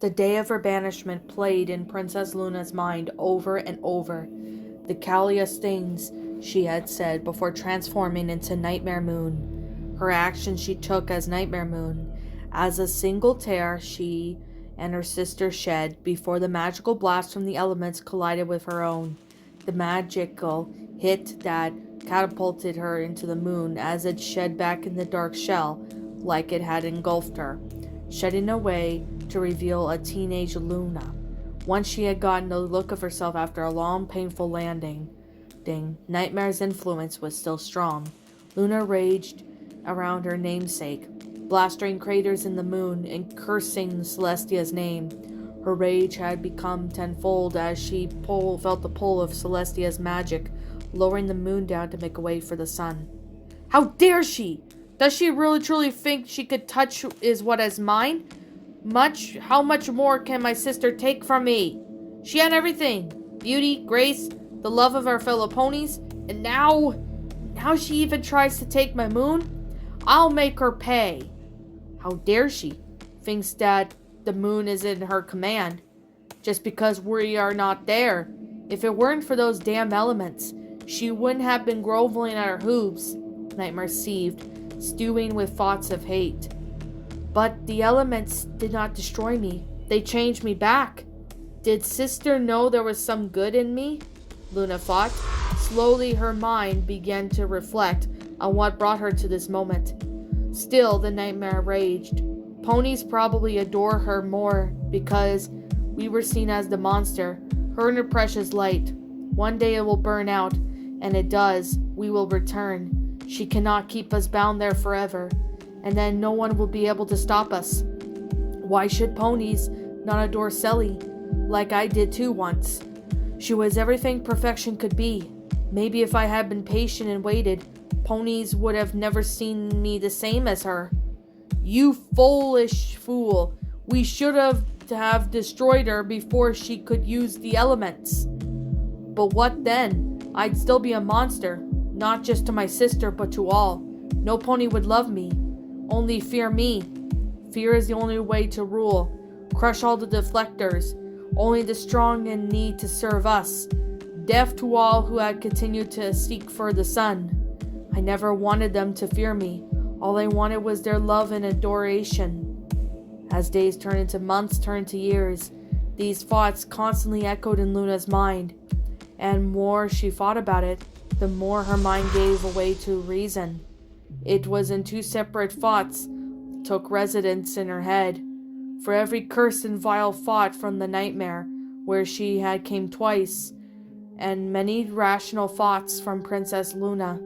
The day of her banishment played in Princess Luna's mind over and over. The callous things she had said before transforming into Nightmare Moon. Her actions she took as Nightmare Moon. As a single tear she and her sister shed before the magical blast from the elements collided with her own. The magical hit that catapulted her into the moon as it shed back in the dark shell like it had engulfed her, shedding away to reveal a teenage Luna. Once she had gotten a look of herself after a long, painful landing, Nightmare's influence was still strong. Luna raged around her namesake, blasting craters in the moon and cursing Celestia's name. Her rage had become tenfold as she felt the pull of Celestia's magic, lowering the moon down to make a way for the sun. How dare she? Does she really truly think she could touch is what is mine? How much more can my sister take from me? She had everything. Beauty, grace, the love of our fellow ponies, and now she even tries to take my moon? I'll make her pay. How dare she? Thinks that the moon is in her command, just because we are not there. If it weren't for those damn elements, she wouldn't have been groveling at her hooves. Nightmare seethed, stewing with thoughts of hate. But the elements did not destroy me. They changed me back. Did sister know there was some good in me? Luna thought. Slowly her mind began to reflect on what brought her to this moment. Still, the nightmare raged. Ponies probably adore her more because we were seen as the monster, her and her precious light. One day it will burn out, and it does. We will return. She cannot keep us bound there forever, and then no one will be able to stop us. Why should ponies not adore Selly, like I did too once? She was everything perfection could be. Maybe if I had been patient and waited, ponies would have never seen me the same as her. You foolish fool. We should have destroyed her before she could use the elements. But what then? I'd still be a monster, not just to my sister, but to all. No pony would love me. Only fear me. Fear is the only way to rule. Crush all the deflectors. Only the strong in need to serve us. Deaf to all who had continued to seek for the sun. I never wanted them to fear me. All I wanted was their love and adoration. As days turned into months, turned to years, these thoughts constantly echoed in Luna's mind. And more she thought about it, the more her mind gave way to reason. It was in two separate thoughts took residence in her head. For every cursed and vile thought from the nightmare, where she had came twice, and many rational thoughts from Princess Luna.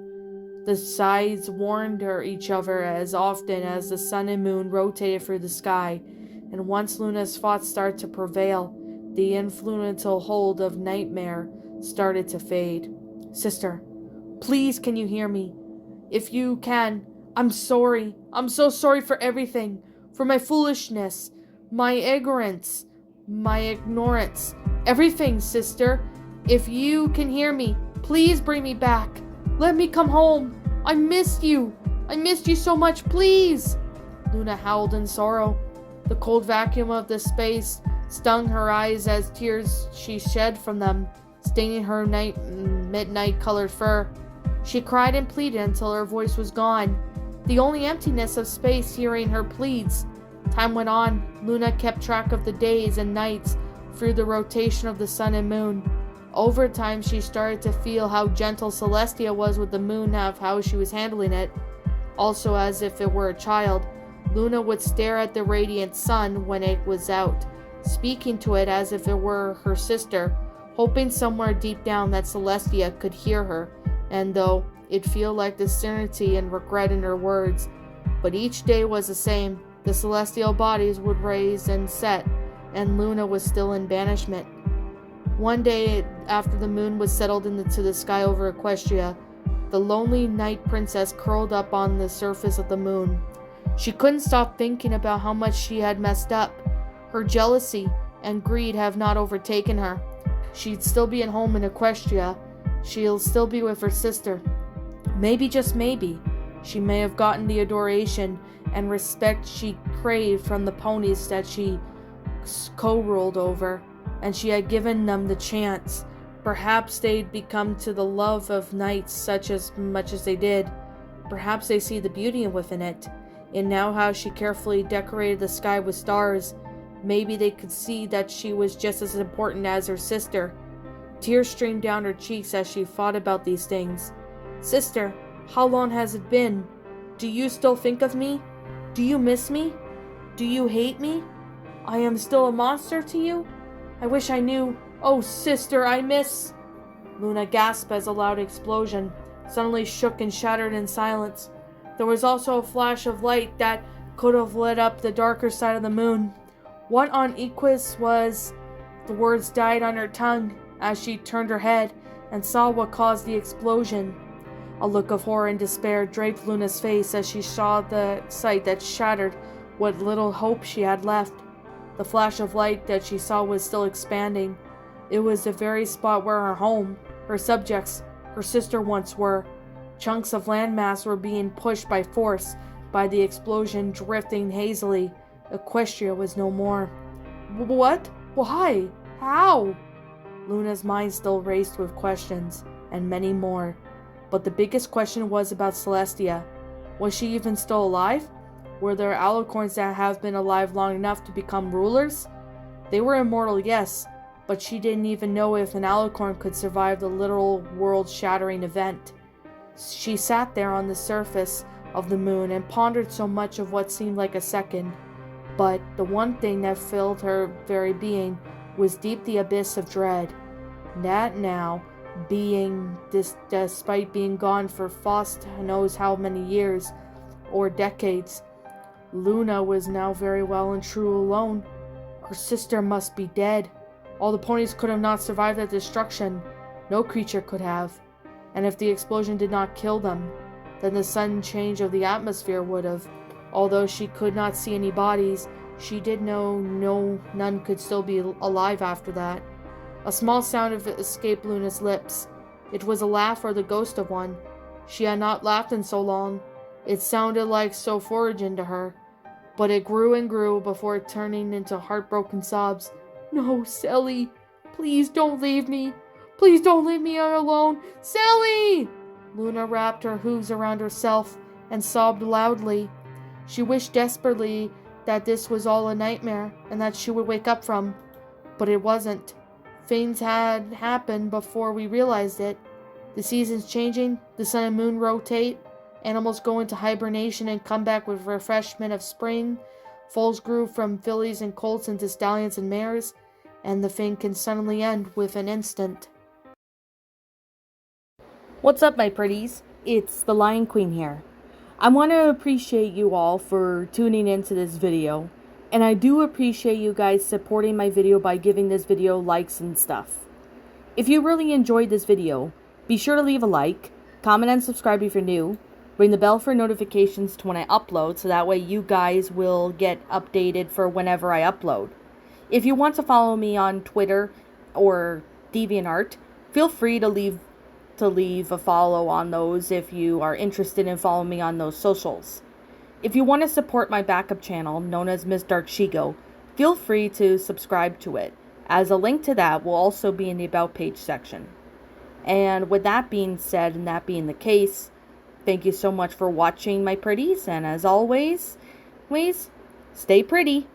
The sides warned her each other as often as the sun and moon rotated through the sky, and once Luna's thoughts started to prevail, the influential hold of nightmare started to fade. Sister, please can you hear me? If you can, I'm sorry. I'm so sorry for everything. For my foolishness, my ignorance, everything, sister. If you can hear me, please bring me back. Let me come home. I missed you. I missed you so much, please. Luna howled in sorrow. The cold vacuum of the space stung her eyes as tears she shed from them, staining her midnight-colored fur. She cried and pleaded until her voice was gone, the only emptiness of space hearing her pleads. Time went on. Luna kept track of the days and nights through the rotation of the sun and moon. Over time, she started to feel how gentle Celestia was with the moon, of how she was handling it. Also, as if it were a child, Luna would stare at the radiant sun when it was out, speaking to it as if it were her sister, hoping somewhere deep down that Celestia could hear her, and though it felt like the certainty and regret in her words. But each day was the same. The celestial bodies would rise and set, and Luna was still in banishment. One day, after the moon was settled into the sky over Equestria, the lonely night princess curled up on the surface of the moon. She couldn't stop thinking about how much she had messed up. Her jealousy and greed have not overtaken her. She'd still be at home in Equestria. She'll still be with her sister. Maybe, just maybe, she may have gotten the adoration and respect she craved from the ponies that she co-ruled over, and she had given them the chance. Perhaps they'd become to the love of nights such as much as they did. Perhaps they see the beauty within it. And now how she carefully decorated the sky with stars, maybe they could see that she was just as important as her sister. Tears streamed down her cheeks as she thought about these things. Sister, how long has it been? Do you still think of me? Do you miss me? Do you hate me? I am still a monster to you? I wish I knew. Oh, sister, I miss... Luna gasped as a loud explosion suddenly shook and shattered in silence. There was also a flash of light that could have lit up the darker side of the moon. What on Equus was... The words died on her tongue as she turned her head and saw what caused the explosion. A look of horror and despair draped Luna's face as she saw the sight that shattered what little hope she had left. The flash of light that she saw was still expanding. It was the very spot where her home, her subjects, her sister once were. Chunks of landmass were being pushed by force by the explosion, drifting hazily. Equestria was no more. What? Why? How? Luna's mind still raced with questions, and many more. But the biggest question was about Celestia. Was she even still alive? Were there alicorns that have been alive long enough to become rulers? They were immortal, yes, but she didn't even know if an alicorn could survive the literal world-shattering event. She sat there on the surface of the moon and pondered so much of what seemed like a second. But the one thing that filled her very being was deep the abyss of dread. That now, despite being gone for Faust knows how many years or decades, Luna was now very well and true alone. Her sister must be dead. All the ponies could have not survived the destruction. No creature could have. And if the explosion did not kill them, then the sudden change of the atmosphere would have. Although she could not see any bodies, she did know none could still be alive after that. A small sound escaped Luna's lips. It was a laugh or the ghost of one. She had not laughed in so long. It sounded like so foreign to her. But it grew and grew before turning into heartbroken sobs. No, Sally, please don't leave me. Please don't leave me alone. Sally! Luna wrapped her hooves around herself and sobbed loudly. She wished desperately that this was all a nightmare and that she would wake up from. But it wasn't. Things had happened before we realized it. The seasons changing, the sun and moon rotate, animals go into hibernation and come back with refreshment of spring, foals grew from fillies and colts into stallions and mares, and the thing can suddenly end with an instant. What's up, my pretties? It's the Lion Queen here. I want to appreciate you all for tuning into this video, and I do appreciate you guys supporting my video by giving this video likes and stuff. If you really enjoyed this video, be sure to leave a like, comment and subscribe if you're new, ring the bell for notifications to when I upload so that way you guys will get updated for whenever I upload. If you want to follow me on Twitter or DeviantArt, feel free to leave a follow on those if you are interested in following me on those socials. If you want to support my backup channel, known as Miss Dark Shigo, feel free to subscribe to it, as a link to that will also be in the About page section. And with that being said, and that being the case, thank you so much for watching, my pretties, and as always, please, stay pretty.